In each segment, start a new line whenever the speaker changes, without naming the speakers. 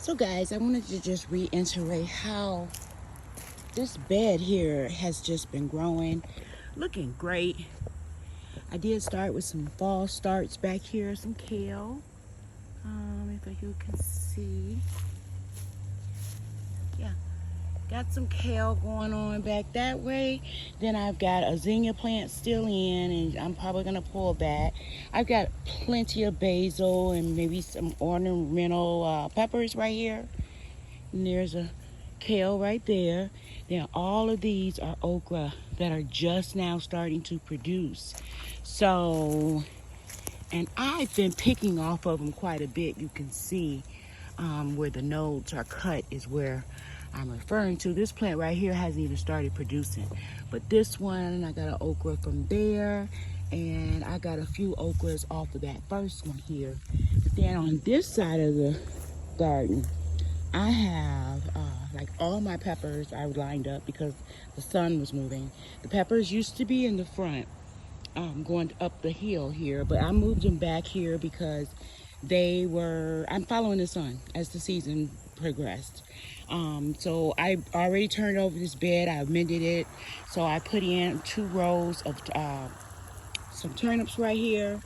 So guys, I wanted to just reiterate how this bed here has just been growing, looking great. I did start with some fall starts back here, some kale. If you can see, yeah, got some kale going on back that way. Then I've got a zinnia plant still in, and I'm probably gonna pull that. I've got plenty of basil and maybe some ornamental peppers right here. And there's a kale right there. Then all of these are okra that are just now starting to produce. So, and I've been picking off of them quite a bit. You can see where the nodes are cut is where I'm referring to. This plant right here hasn't even started producing. But this one, I got an okra from there. And I got a few okras off of that first one here. But then on this side of the garden, I have like all my peppers are lined up because the sun was moving. The peppers used to be in the front, going up the hill here, but I moved them back here because I'm following the sun as the season progressed. So I already turned over this bed, I amended it. So I put in 2 rows of some turnips right here.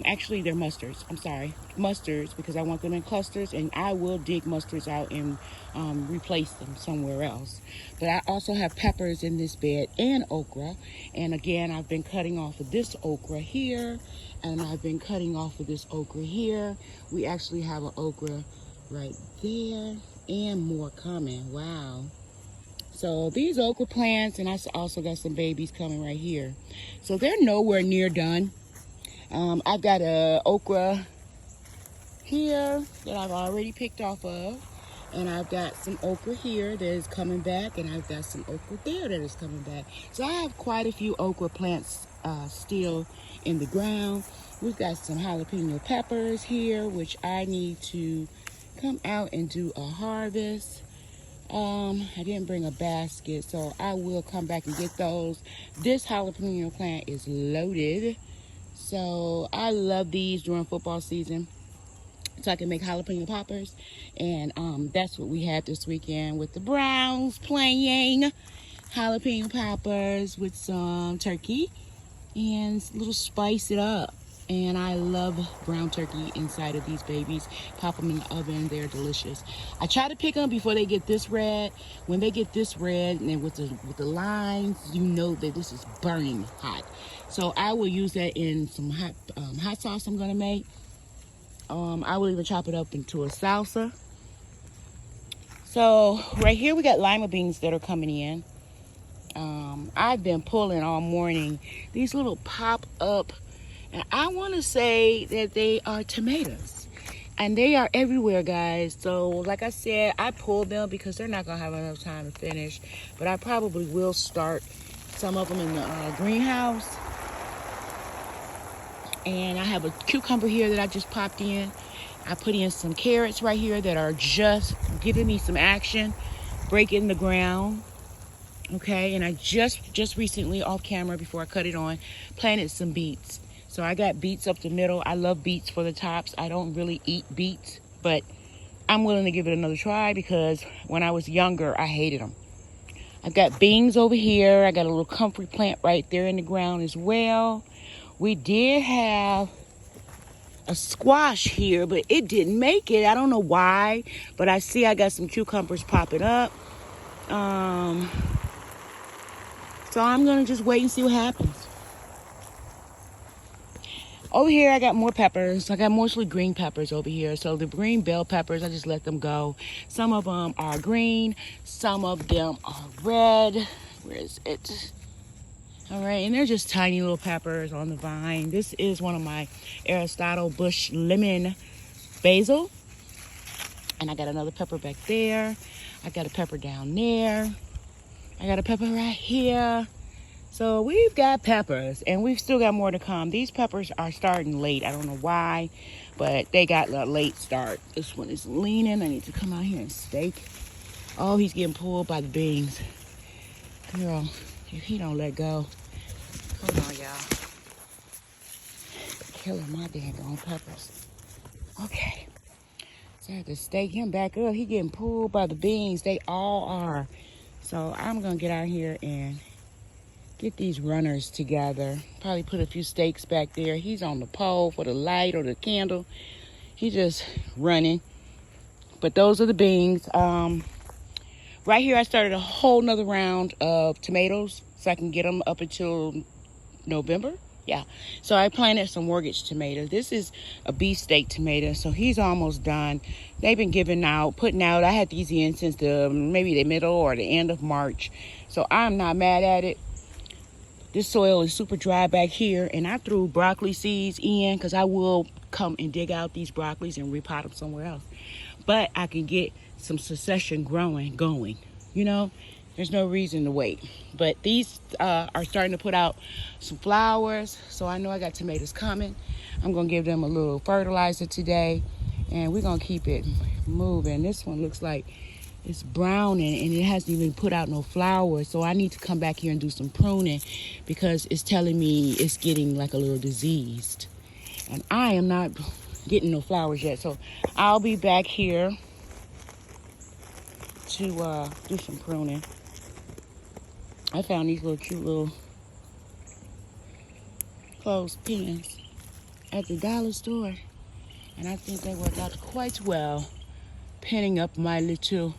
Actually, they're mustards. I'm sorry, mustards, because I want them in clusters, and I will dig mustards out and replace them somewhere else. But I also have peppers in this bed and okra. And again, I've been cutting off of this okra here, and I've been cutting off of this okra here. We actually have an okra right there, and more coming. Wow. So these okra plants, and I also got some babies coming right here. So they're nowhere near done. I've got a okra here that I've already picked off of. And I've got some okra here that is coming back. And I've got some okra there that is coming back. So I have quite a few okra plants still in the ground. We've got some jalapeno peppers here, which I need to come out and do a harvest. I didn't bring a basket, so I will come back and get those. This jalapeno plant is loaded. So I love these during football season, so I can make jalapeno poppers. And that's what we had this weekend with the Browns playing. Jalapeno poppers with some turkey and a little spice it up. And I love brown turkey inside of these babies. Pop them in the oven, they're delicious. I try to pick them before they get this red. When they get this red and with the lines, you know that this is burning hot. So I will use that in some hot sauce I'm gonna make. I will even chop it up into a salsa. So right here we got lima beans that are coming in. I've been pulling all morning. These little pop up, and I want to say that they are tomatoes, and they are everywhere, guys. So like I said, I pulled them because they're not gonna have enough time to finish, but I probably will start some of them in the greenhouse. And I have a cucumber here that I just popped in. I put in some carrots right here that are just giving me some action, breaking the ground. Okay, and I just recently off camera before I cut it on, planted some beets. So I got beets up the middle. I love beets for the tops. I don't really eat beets, but I'm willing to give it another try because when I was younger, I hated them. I've got beans over here. I got a little comfrey plant right there in the ground as well. We did have a squash here, but it didn't make it. I don't know why, but I see I got some cucumbers popping up. So I'm gonna just wait and see what happens. Over here, I got more peppers. I got mostly green peppers over here. So the green bell peppers, I just let them go. Some of them are green. Some of them are red. Where is it? All right, and they're just tiny little peppers on the vine. This is one of my Aristotle Bush lemon basil. And I got another pepper back there. I got a pepper down there. I got a pepper right here. So we've got peppers, and we've still got more to come. These peppers are starting late. I don't know why, but they got a late start. This one is leaning. I need to come out here and stake. Oh, he's getting pulled by the beans. Girl, if he don't let go. Hold on, y'all. Killing my daggone peppers. Okay. So I have to stake him back up. He getting pulled by the beans. They all are. So I'm going to get out here and get these runners together. Probably put a few stakes back there. He's on the pole for the light or the candle. He's just running. But those are the beans. Right here, I started a whole nother round of tomatoes so I can get them up until November. Yeah. So I planted some mortgage tomatoes. This is a beefsteak tomato, so he's almost done. They've been putting out. I had these in since maybe the middle or the end of March. So I'm not mad at it. This soil is super dry back here, and I threw broccoli seeds in because I will come and dig out these broccolis and repot them somewhere else. But I can get some succession going, you know. There's no reason to wait. But these are starting to put out some flowers, so I know I got tomatoes coming. I'm gonna give them a little fertilizer today, and we're gonna keep it moving. This one looks like it's browning, and it hasn't even put out no flowers, so I need to come back here and do some pruning because it's telling me it's getting like a little diseased, and I am not getting no flowers yet. So I'll be back here to do some pruning. I found these little cute little clothespins at the dollar store, and I think they worked out quite well, pinning up my little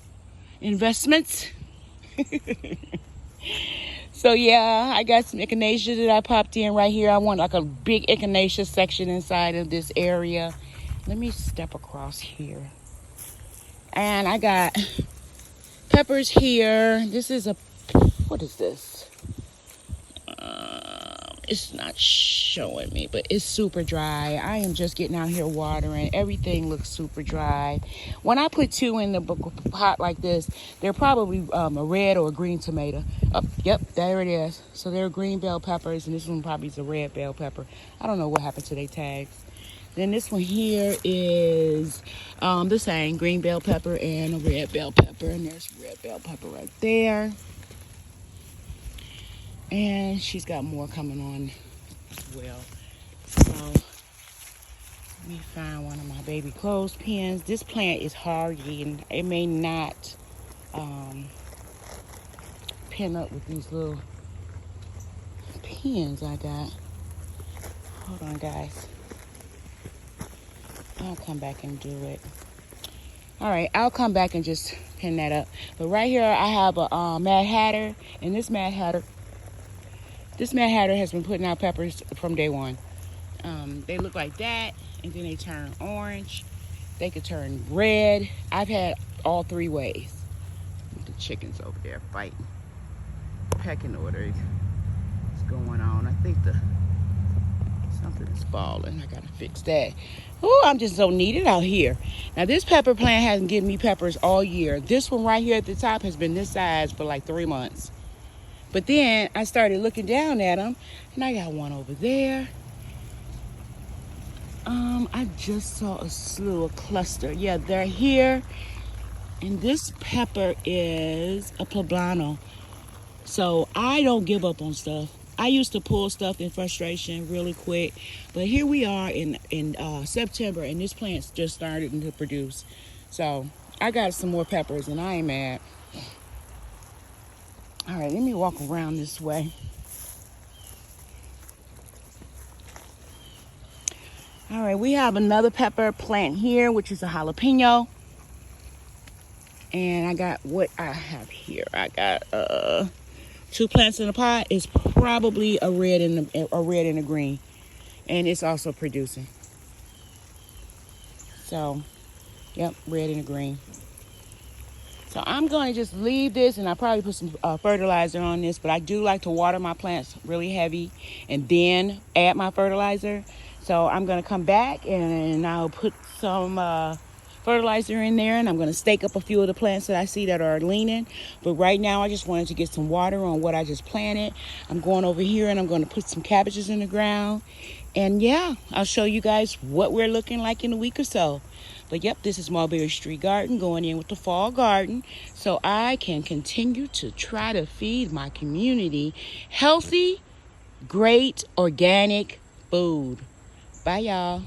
investments. So yeah, I got some echinacea that I popped in right here. I want like a big echinacea section inside of this area. Let me step across here. And I got peppers here. This is what is this? It's not showing me, but it's super dry. I am just getting out here watering. Everything looks super dry. When I put two in the pot like this, they're probably a red or a green tomato. Oh, yep, there it is. So they're green bell peppers, and this one probably is a red bell pepper. I don't know what happened to their tags. Then this one here is the same, green bell pepper and a red bell pepper. And there's a red bell pepper right there. And she's got more coming on as well. So let me find one of my baby clothespins. This plant is hardy, and it may not pin up with these little pins I got. Hold on, guys. I'll come back and do it. All right, I'll come back and just pin that up. But right here, I have a Mad Hatter, and this Mad Hatter has been putting out peppers from day one. They look like that, and then they turn orange. They could turn red. I've had all three ways. The chickens over there fighting. Pecking order is going on. I think something is falling. I gotta fix that. Oh, I'm just so needed out here. Now this pepper plant hasn't given me peppers all year. This one right here at the top has been this size for like 3 months. But then I started looking down at them, and I got one over there. I just saw a cluster. Yeah, they're here. And this pepper is a poblano. So I don't give up on stuff. I used to pull stuff in frustration really quick. But here we are in September, and this plant's just started to produce. So I got some more peppers, and I ain't mad. All right, let me walk around this way. All right, we have another pepper plant here, which is a jalapeno. And I got what I have here. I got 2 plants in a pot. It's probably a red and a green, and it's also producing. So, yep, red and a green. So I'm going to just leave this, and I probably put some fertilizer on this, but I do like to water my plants really heavy and then add my fertilizer. So I'm going to come back and I'll put some fertilizer in there, and I'm going to stake up a few of the plants that I see that are leaning. But right now I just wanted to get some water on what I just planted. I'm going over here and I'm going to put some cabbages in the ground. And yeah, I'll show you guys what we're looking like in a week or so. But yep, this is Mulberry Street Garden, going in with the fall garden so I can continue to try to feed my community healthy, great, organic food. Bye, y'all.